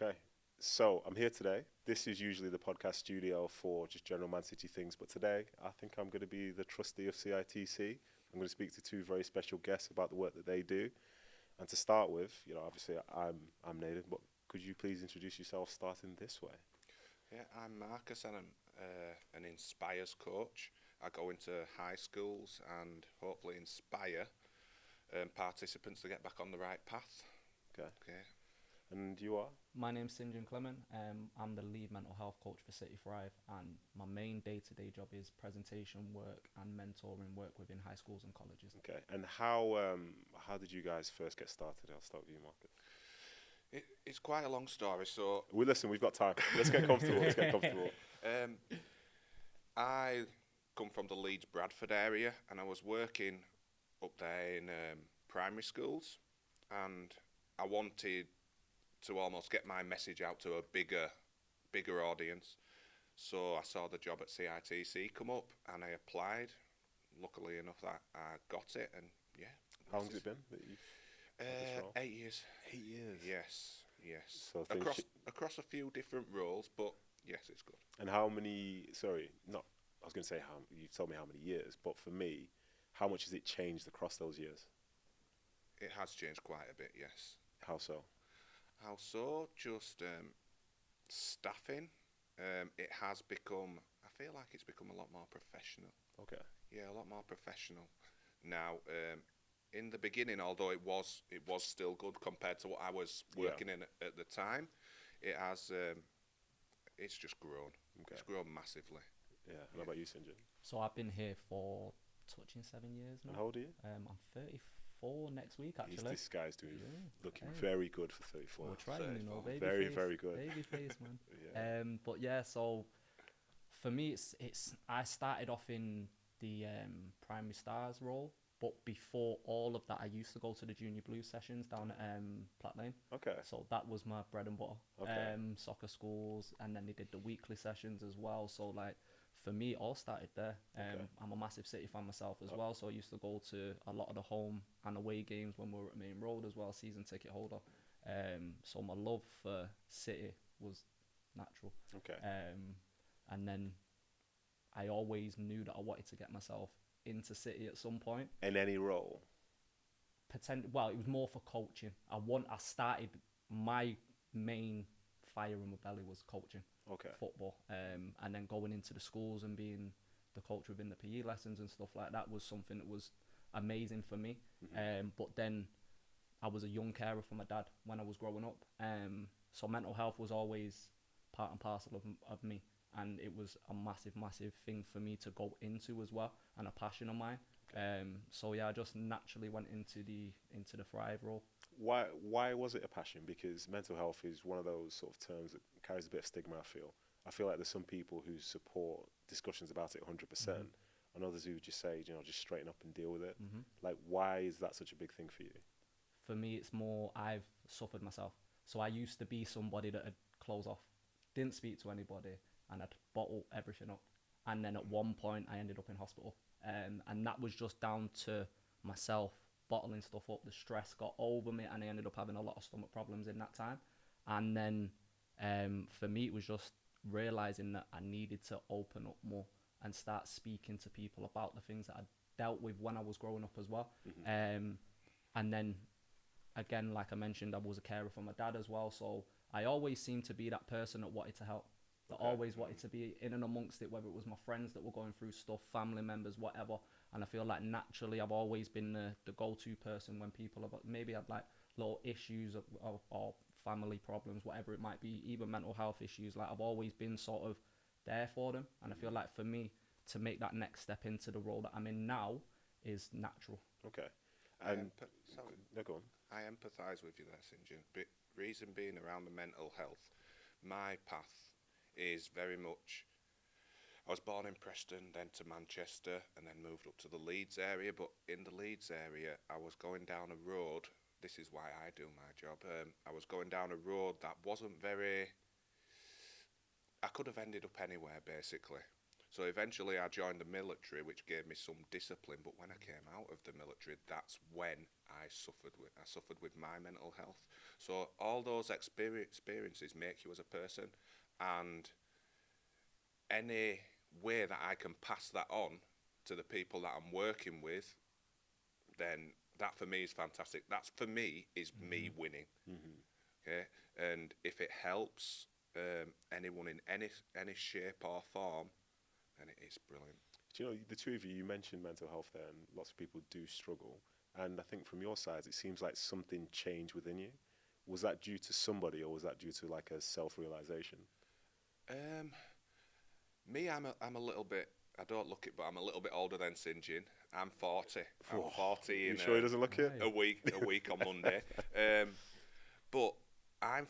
Okay, so I'm here today. This is usually the podcast studio for just general Man City things, but today I think I'm going to be the trustee of CITC. I'm going to speak to two very special guests about the work that they do. And to start with, obviously I'm Nedum, but could you please introduce yourself starting this way? Yeah, I'm Marcus and I'm an Inspires coach. I go into high schools and hopefully inspire participants to get back on the right path. Okay. Okay. And you are? My name's Stjon Clement. I'm the lead mental health coach for City Thrive, and my main day-to-day job is presentation work and mentoring work within high schools and colleges. Okay. And how did you guys first get started? I'll start with you, Marcus. It's quite a long story, so... We've got time. Let's get comfortable. I come from the Leeds Bradford area, and I was working up there in primary schools, and I wanted to almost get my message out to a bigger audience. So I saw the job at CITC come up, and I applied. Luckily enough, that I got it, and yeah. How long has it been that you've... 8 years. 8 years. Yes. So across a few different roles, but yes, it's good. And how many? Sorry, not. I was going to say how. You've told me how many years, but for me, how much has it changed across those years? It has changed quite a bit. Yes. How so? How so? Just staffing. It has become. I feel like it's become a lot more professional. Okay. Yeah, a lot more professional now. In the beginning, although it was still good compared to what I was working in at the time, it has it's just grown. Okay. It's grown massively. Yeah. What about you, Stjon? So I've been here for touching 7 years now. And how old are you? I'm 34 next week, actually. This guy's looking hey. very good for 34. We're trying, baby very, face, very good. baby face, man. Yeah. But yeah, so for me, it's I started off in the primary stars role. But before all of that, I used to go to the junior blues sessions down at Platt Lane. Okay. So that was my bread and butter. Okay. Soccer schools, and then they did the weekly sessions as well. So like, for me, it all started there. Okay. I'm a massive City fan myself as well. So I used to go to a lot of the home and away games when we were at Main Road as well, season ticket holder. So my love for City was natural. Okay. And then I always knew that I wanted to get myself into City at some point. In any role? Well, it was more for coaching. I started, my main fire in my belly was coaching. Okay. Football. And then going into the schools and being the coach within the PE lessons and stuff like that was something that was amazing for me. Mm-hmm. But then I was a young carer for my dad when I was growing up. So mental health was always part and parcel of me. And it was a massive, massive thing for me to go into as well, and a passion of mine. Okay. So yeah, I just naturally went into the Thrive role. Why was it a passion? Because mental health is one of those sort of terms that carries a bit of stigma, I feel like there's some people who support discussions about it 100%, and others who just say, just straighten up and deal with it. Mm-hmm. Like, why is that such a big thing for you? For me, it's more I've suffered myself. So I used to be somebody that had closed off, didn't speak to anybody, and I'd bottle everything up. And then at one point, I ended up in hospital. And that was just down to myself bottling stuff up. The stress got over me, and I ended up having a lot of stomach problems in that time. And then for me, it was just realising that I needed to open up more and start speaking to people about the things that I dealt with when I was growing up as well. Mm-hmm. And then, again, like I mentioned, I was a carer for my dad as well. So I always seemed to be that person that wanted to help. That always wanted to be in and amongst it, whether it was my friends that were going through stuff, family members, whatever. And I feel like naturally I've always been the go-to person when people have maybe had like little issues or family problems, whatever it might be, even mental health issues. Like I've always been sort of there for them. And I feel like for me to make that next step into the role that I'm in now is natural. Okay. Go on. I empathise with you there, Stjon. But reason being around the mental health, my path is very much, I was born in Preston, then to Manchester, and then moved up to the Leeds area. But in the Leeds area, I was going down a road. This is why I do my job. I was going down a road that wasn't very... I could have ended up anywhere, basically. So eventually I joined the military, which gave me some discipline. But when I came out of the military, that's when I suffered with my mental health. So all those experiences make you as a person, and any way that I can pass that on to the people that I'm working with, then that for me is fantastic. That for me is me winning. Okay, and if it helps anyone in any shape or form, then it is brilliant. Do you know, the two of you mentioned mental health there, and lots of people do struggle. And I think from your side, it seems like something changed within you. Was that due to somebody, or was that due to like a self-realization? Me, I'm a little bit. I don't look it, but I'm a little bit older than Sinjin. I'm 40. I'm 40 You in sure he doesn't look it? a week on Monday. But I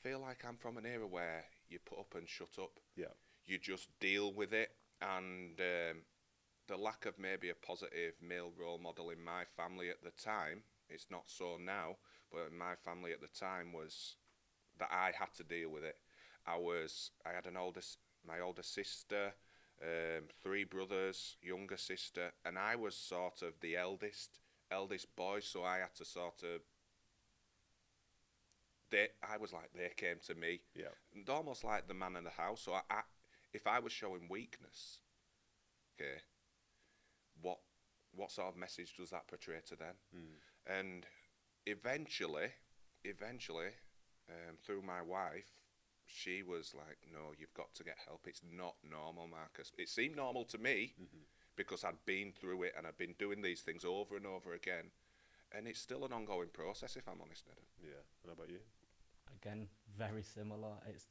feel like I'm from an era where you put up and shut up. Yeah. You just deal with it, and the lack of maybe a positive male role model in my family at the time, it's not so now, but in my family at the time was that I had to deal with it. I had my older sister, 3 brothers, younger sister, and I was sort of the eldest boy, so I had to sort of, I was like, they came to me. Yeah. And almost like the man in the house. So if I was showing weakness, okay, what sort of message does that portray to them? And eventually, through my wife, she was like, no, you've got to get help. It's not normal, Marcus. It seemed normal to me because I'd been through it and I'd been doing these things over and over again. And it's still an ongoing process, if I'm honest, Nedum. Yeah. And how about you? Again, very similar. It's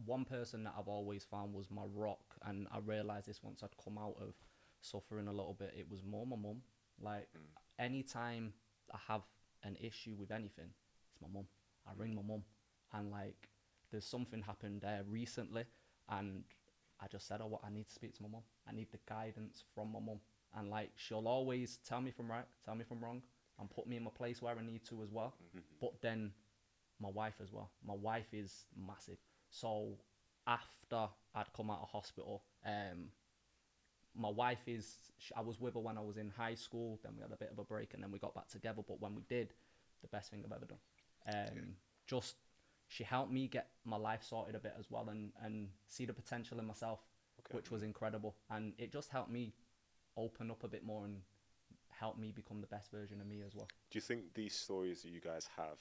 one person that I've always found was my rock, and I realised this once I'd come out of suffering a little bit. It was more my mum. Like, anytime I have an issue with anything, it's my mum. I ring my mum, and like, there's something happened there recently, and I just said, I need to speak to my mum. I need the guidance from my mum. And like, she'll always tell me from right, tell me from wrong, and put me in my place where I need to as well. But then my wife as well. My wife is massive. So after I'd come out of hospital, my wife I was with her when I was in high school, then we had a bit of a break, and then we got back together. But when we did, the best thing I've ever done. Just, she helped me get my life sorted a bit as well, and see the potential in myself, which was incredible. And it just helped me open up a bit more and help me become the best version of me as well. Do you think these stories that you guys have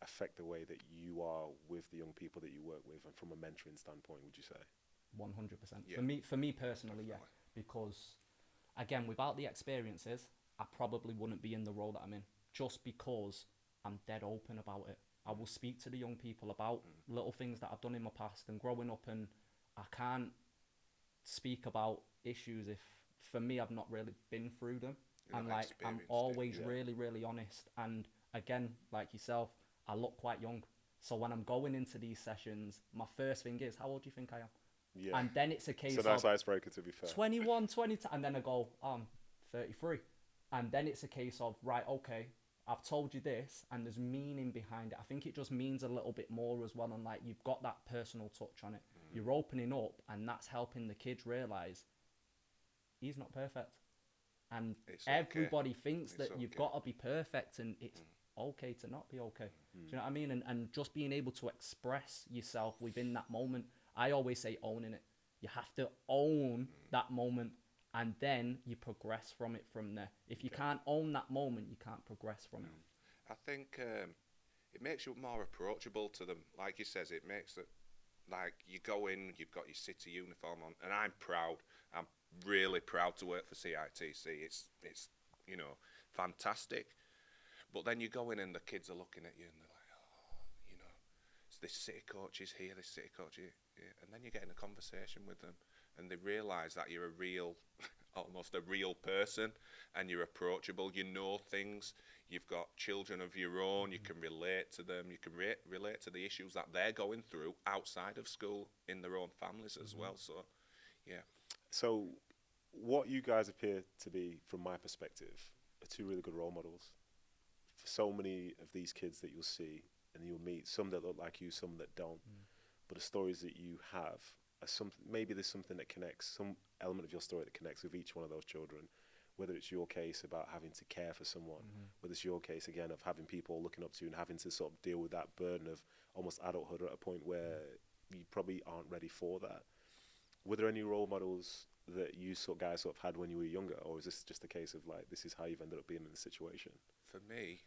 affect the way that you are with the young people that you work with, and from a mentoring standpoint, would you say? 100%. Yeah. For me personally, yeah. Because, again, without the experiences, I probably wouldn't be in the role that I'm in, just because I'm dead open about it. I will speak to the young people about little things that I've done in my past and growing up, and I can't speak about issues if, for me, I've not really been through them. And like, I'm always really, really honest. And again, like yourself, I look quite young. So when I'm going into these sessions, my first thing is, how old do you think I am? Yeah. And then it's a case of... So nice icebreaker, to be fair. 21, 22, and then I go, I'm 33. And then it's a case of, right, okay, I've told you this, and there's meaning behind it. I think it just means a little bit more as well, and like, you've got that personal touch on it. You're opening up, and that's helping the kids realise he's not perfect. And everybody thinks that you've got to be perfect, and it's okay to not be okay. Do you know what I mean? And just being able to express yourself within that moment. I always say owning it. You have to own that moment, and then you progress from it from there. If you can't own that moment, you can't progress from it. I think it makes you more approachable to them. Like you says, it makes it, like, you go in, you've got your city uniform on, and I'm proud. I'm really proud to work for CITC. It's you know, fantastic. But then you go in and the kids are looking at you and they're like, oh, you know, it's this city coaches here, this city coach here. And then you get in a conversation with them and they realise that you're a real, almost a real person, and you're approachable, you know things, you've got children of your own, you can relate to them, you can relate to the issues that they're going through outside of school in their own families as well. So, yeah. So what you guys appear to be, from my perspective, are two really good role models for so many of these kids that you'll see, and you'll meet some that look like you, some that don't. But the stories that you have maybe there's something that connects, some element of your story that connects with each one of those children, whether it's your case about having to care for someone, whether it's your case again of having people looking up to you and having to sort of deal with that burden of almost adulthood at a point where you probably aren't ready for that. Were there any role models that you guys had when you were younger, or is this just a case of like, this is how you've ended up being in the situation? For me,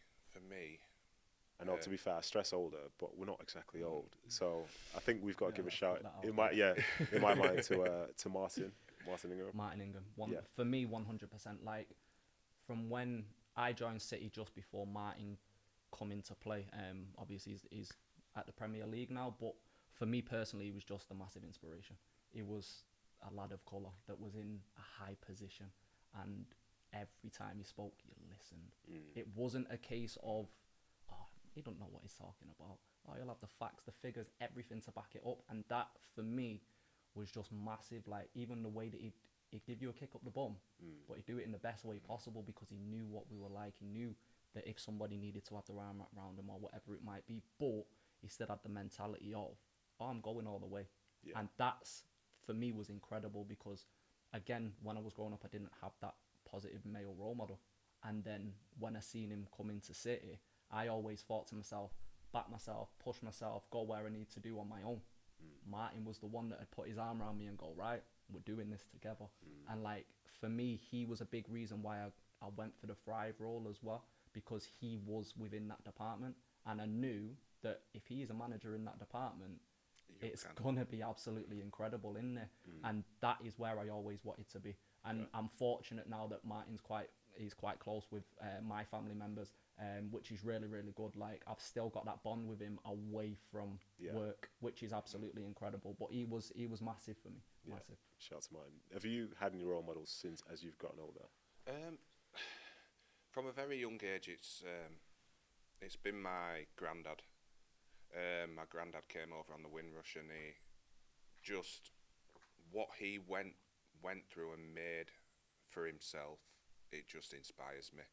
I know, to be fair, I stress older, but we're not exactly old. So I think we've got to give a shout in my mind to Martin Ingram. Martin Ingram. For me, 100%. Like, from when I joined City just before Martin come into play, obviously he's at the Premier League now, but for me personally, he was just a massive inspiration. He was a lad of colour that was in a high position, and every time he spoke, you listened. It wasn't a case of, oh, he don't know what he's talking about. Oh, he'll have the facts, the figures, everything to back it up. And that, for me, was just massive. Like, even the way that he'd give you a kick up the bum, but he'd do it in the best way possible, because he knew what we were like. He knew that if somebody needed to have their arm wrapped around him or whatever it might be, but he still had the mentality of, oh, I'm going all the way. Yeah. And that's, for me, was incredible, because, again, when I was growing up, I didn't have that positive male role model. And then when I seen him come into City, I always thought to myself, back myself, push myself, go where I need to do on my own. Martin was the one that had put his arm around me and go, right, we're doing this together. And like, for me, he was a big reason why I went for the Thrive role as well, because he was within that department. And I knew that if he is a manager in that department, it's going to be absolutely incredible in there. And that is where I always wanted to be. And I'm fortunate now that Martin's he's quite close with my family members, which is really, really good. Like, I've still got that bond with him away from work, which is absolutely incredible. But he was massive for me. Massive. Shout out to Martin. Have you had any role models as you've gotten older? From a very young age, it's been my granddad. My granddad came over on the Windrush, and what he went through and made for himself, it just inspires me.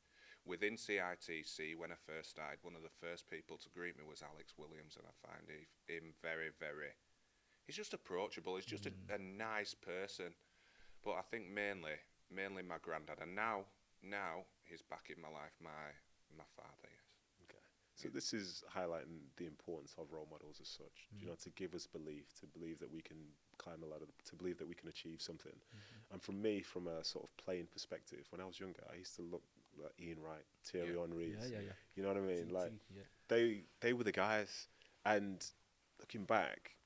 Within CITC, when I first started, one of the first people to greet me was Alex Williams, and I find him very, very, he's just approachable. He's just a nice person. But I think mainly my granddad, and now he's back in my life, my father, yes. So this is highlighting the importance of role models as such, to give us belief, to believe that we can climb a ladder, to believe that we can achieve something. And for me, from a sort of playing perspective, when I was younger, I used to look like Ian Wright, Thierry Henry. You know what I mean? Like, they were the guys. And looking back,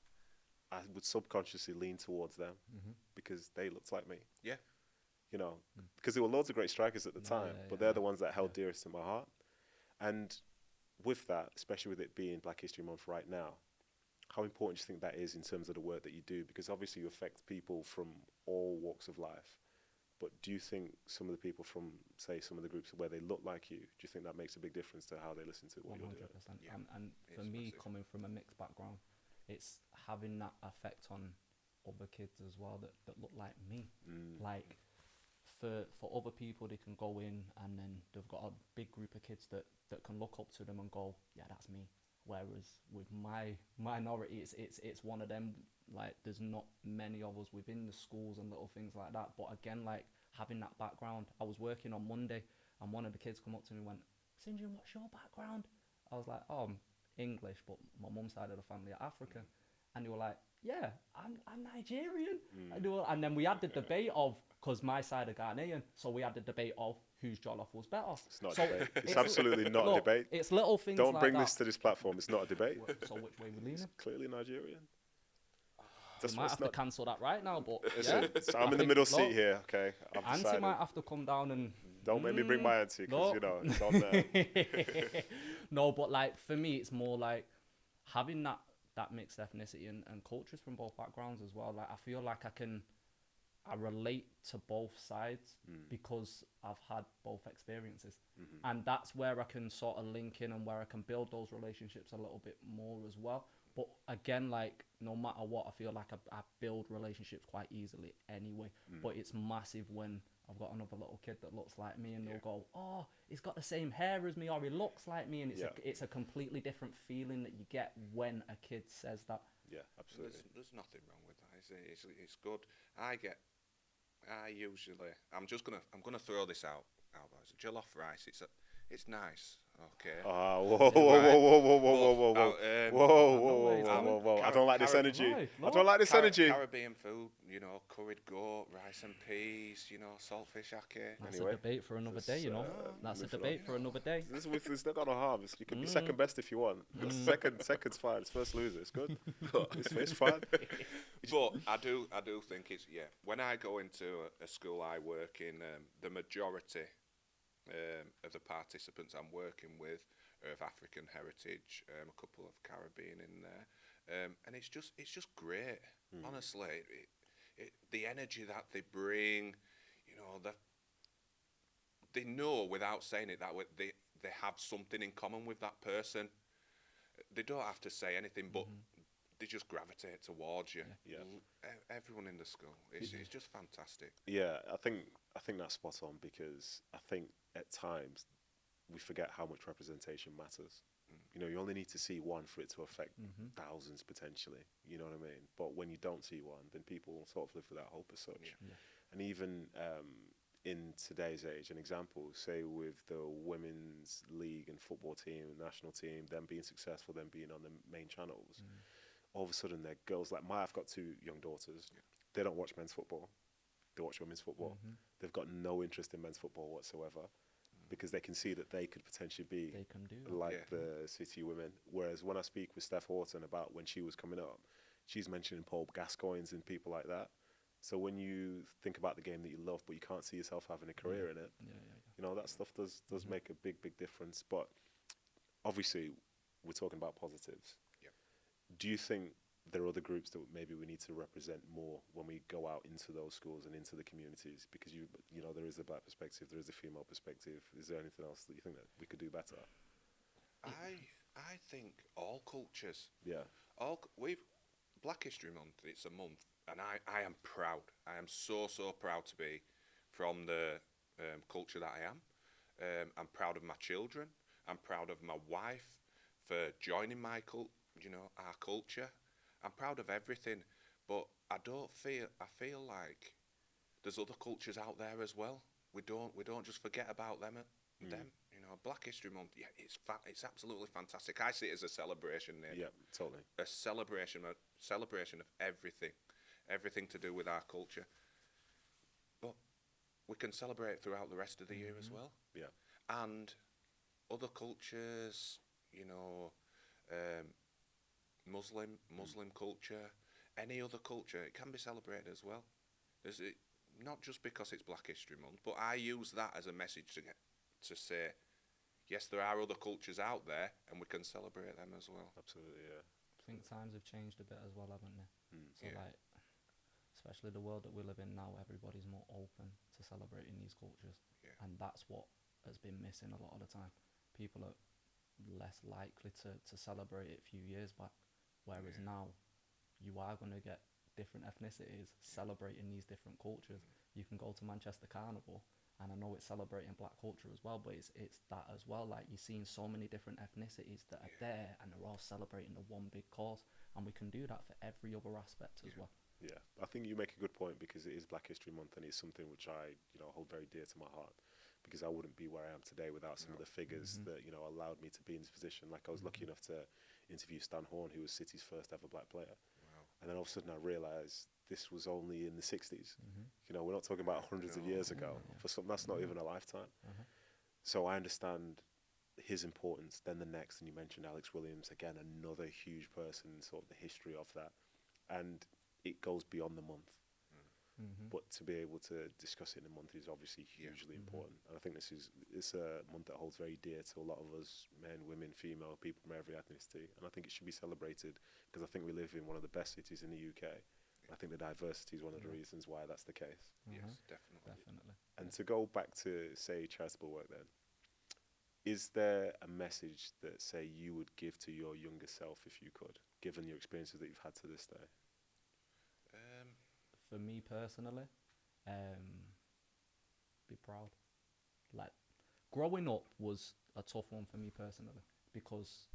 I would subconsciously lean towards them because they looked like me. Yeah. Because there were loads of great strikers at the time, but they're the ones that held dearest to my heart. And with that, especially with it being Black History Month right now, how important do you think that is in terms of the work that you do? Because obviously you affect people from all walks of life. But do you think some of the people from, say, some of the groups where they look like you, do you think that makes a big difference to how they listen to what 100%. You're doing? Yeah. And for me, massive. Coming from a mixed background, it's having that effect on other kids as well that look like me. Like, for other people, they can go in and then they've got a big group of kids that can look up to them and go, yeah, that's me. Whereas with my minority, it's one of them. Like, there's not many of us within the schools and little things like that. But again, like, having that background, I was working on Monday and one of the kids come up to me and went, Sinjin, what's your background? I was like, oh, I'm English, but my mum's side of the family are African. And they were like, yeah, I'm Nigerian. And then we had the debate of, because my side are Ghanaian, so we had the debate of whose jollof was better. It's not a debate. It's absolutely not a debate. It's little things Don't like bring that. this to this platform. It's not a debate. So which way we leaning? It's clearly Nigerian. We might have to cancel that right now, but so I'm in the middle seat here, okay? Auntie might have to come down and... Don't make me bring my auntie, because, it's on there. No, but, like, for me, it's more like having that mixed ethnicity and cultures from both backgrounds as well. Like, I feel like I relate to both sides because I've had both experiences. And that's where I can sort of link in and where I can build those relationships a little bit more as well. But again, like, no matter what, I feel like I build relationships quite easily anyway. But it's massive when I've got another little kid that looks like me, and they'll go, oh, he's got the same hair as me, or he looks like me, and it's a completely different feeling that you get when a kid says that. Yeah, absolutely. There's nothing wrong with that. It's good. I'm gonna throw this out. Jollof rice. It's nice. Okay. Whoa, whoa, whoa, whoa, whoa, whoa, whoa, whoa! I don't like this energy. I don't like this energy. Caribbean food, curried goat, rice and peas, saltfish ake. That's a debate for another day, That's a debate for another day. This is not gonna harm. You can be second best if you want. Second's fine. It's first loser. It's good. It's fine. But I do think it's when I go into a school I work in, the majority of the participants I'm working with are of African heritage, a couple of Caribbean in there, and it's just great. Honestly, the energy that they bring, they know without saying it that they have something in common with that person. They don't have to say anything, but they just gravitate towards you. Yeah. Everyone in the school, it's just fantastic. Yeah, I think that's spot on, because I think at times we forget how much representation matters. You only need to see one for it to affect thousands potentially. You know what I mean? But when you don't see one, then people sort of live without hope as such. Yeah. And even in today's age, an example, say with the women's league and football team, national team, them being successful, them being on the main channels. All of a sudden, they're girls like I've got 2 young daughters. Yeah. They don't watch men's football. They watch women's football. They've got no interest in men's football whatsoever, because they can see that they could potentially be the City women. Whereas when I speak with Steph Horton about when she was coming up, she's mentioning Paul Gascoigne's and people like that. So when you think about the game that you love, but you can't see yourself having a career in it, that stuff does make a big difference. But obviously, we're talking about positives. Do you think there are other groups that maybe we need to represent more when we go out into those schools and into the communities? Because there is the black perspective, there is the female perspective. Is there anything else that you think that we could do better? I think all cultures. Yeah. Black History Month. It's a month, and I am proud. I am so proud to be from the culture that I am. I'm proud of my children. I'm proud of my wife for joining my our culture. I'm proud of everything, but I feel like there's other cultures out there as well. We don't just forget about them. Black History Month. Yeah, it's absolutely fantastic. I see it as a celebration. Yeah, totally. A celebration of everything to do with our culture. But we can celebrate it throughout the rest of the year as well. Yeah, and other cultures, Muslim culture, any other culture, it can be celebrated as well. Not just because it's Black History Month, but I use that as a message to say, yes, there are other cultures out there, and we can celebrate them as well. Absolutely, yeah. I think times have changed a bit as well, haven't they? So especially the world that we live in now, everybody's more open to celebrating these cultures, and that's what has been missing a lot of the time. People are less likely to celebrate it a few years back, whereas now you are going to get different ethnicities celebrating these different cultures. You can go to Manchester Carnival, and I know it's celebrating black culture as well, but it's that as well. Like, you're seeing so many different ethnicities that are there, and they're all celebrating the one big cause, and we can do that for every other aspect as well. Yeah, I think you make a good point, because it is Black History Month, and it's something which I hold very dear to my heart, because I wouldn't be where I am today without some of the figures that allowed me to be in this position. Like, I was lucky enough to interview Stan Horn, who was City's first ever black player. And then all of a sudden I realised this was only in the 60s. We're not talking about hundreds of years ago. For some, that's not even a lifetime. So I understand his importance. Then the next, and you mentioned Alex Williams, again, another huge person, sort of the history of that. And it goes beyond the month. But to be able to discuss it in a month is obviously hugely important. And I think it's a month that holds very dear to a lot of us, men, women, female, people from every ethnicity. And I think it should be celebrated, because I think we live in one of the best cities in the UK. I think the diversity is one of the reasons why that's the case. Yes, definitely. And to go back to, say, charitable work then, is there a message that, say, you would give to your younger self if you could, given your experiences that you've had to this day? For me personally, be proud. Like, growing up was a tough one for me personally because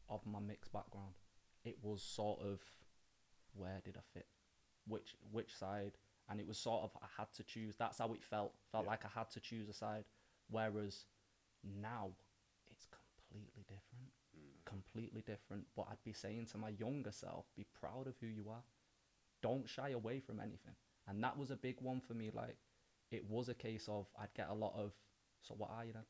of my mixed background. It was sort of, where did I fit? Which side? And it was sort of, I had to choose. That's how it felt. Felt like I had to choose a side. Whereas now, it's completely different. Completely different. But I'd be saying to my younger self, be proud of who you are. Don't shy away from anything. And that was a big one for me. Like, it was a case of, I'd get a lot of, so what are you then?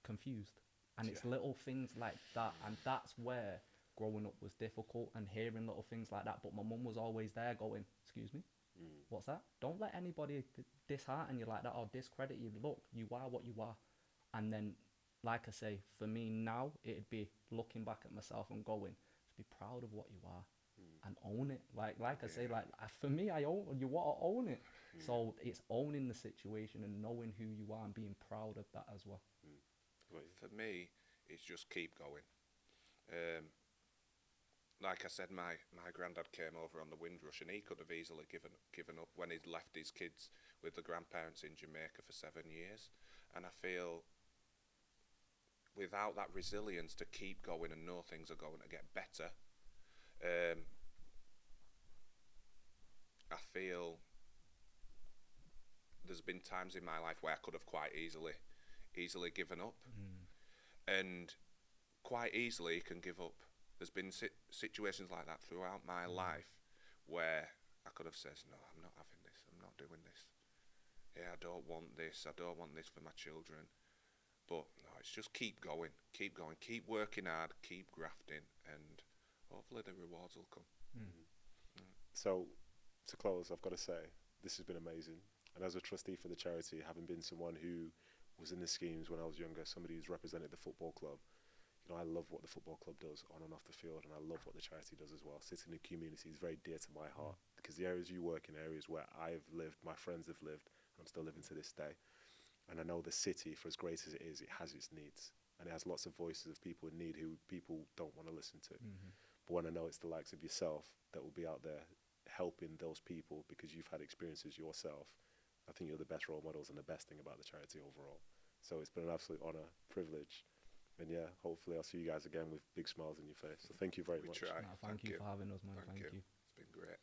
Confused. And it's little things like that. And that's where growing up was difficult, and hearing little things like that. But my mum was always there going, excuse me, what's that? Don't let anybody dishearten you like that or discredit you. Look, you are what you are. And then, like I say, for me now, it'd be looking back at myself and going, just be proud of what you are and own it. Like I say, like, for me, you want to own it. So it's owning the situation and knowing who you are and being proud of that as well. For me, it's just keep going. Like I said, my granddad came over on the Windrush, and he could have easily given up when he'd left his kids with the grandparents in Jamaica for 7 years. And I feel without that resilience to keep going and know things are going to get better, I feel there's been times in my life where I could have quite easily given up, and quite easily can give up. There's been situations like that throughout my life where I could have said, no, I'm not having this, I'm not doing this. Yeah, I don't want this for my children. But no, it's just keep going, keep working hard, keep grafting, and hopefully the rewards will come. So, to close, I've got to say, this has been amazing. And as a trustee for the charity, having been someone who was in the schemes when I was younger, somebody who's represented the football club, you know, I love what the football club does on and off the field, and I love what the charity does as well. Sitting in the community is very dear to my heart, because the areas you work in, areas where I've lived, my friends have lived, and I'm still living to this day. And I know the city, for as great as it is, it has its needs, and it has lots of voices of people in need who people don't want to listen to. But when I know it's the likes of yourself that will be out there helping those people because you've had experiences yourself, I think you're the best role models and the best thing about the charity overall. So it's been an absolute honour, privilege. And yeah, hopefully I'll see you guys again with big smiles on your face. So thank you very much. Try. No, thank you for having us, man. Thank you. It's been great.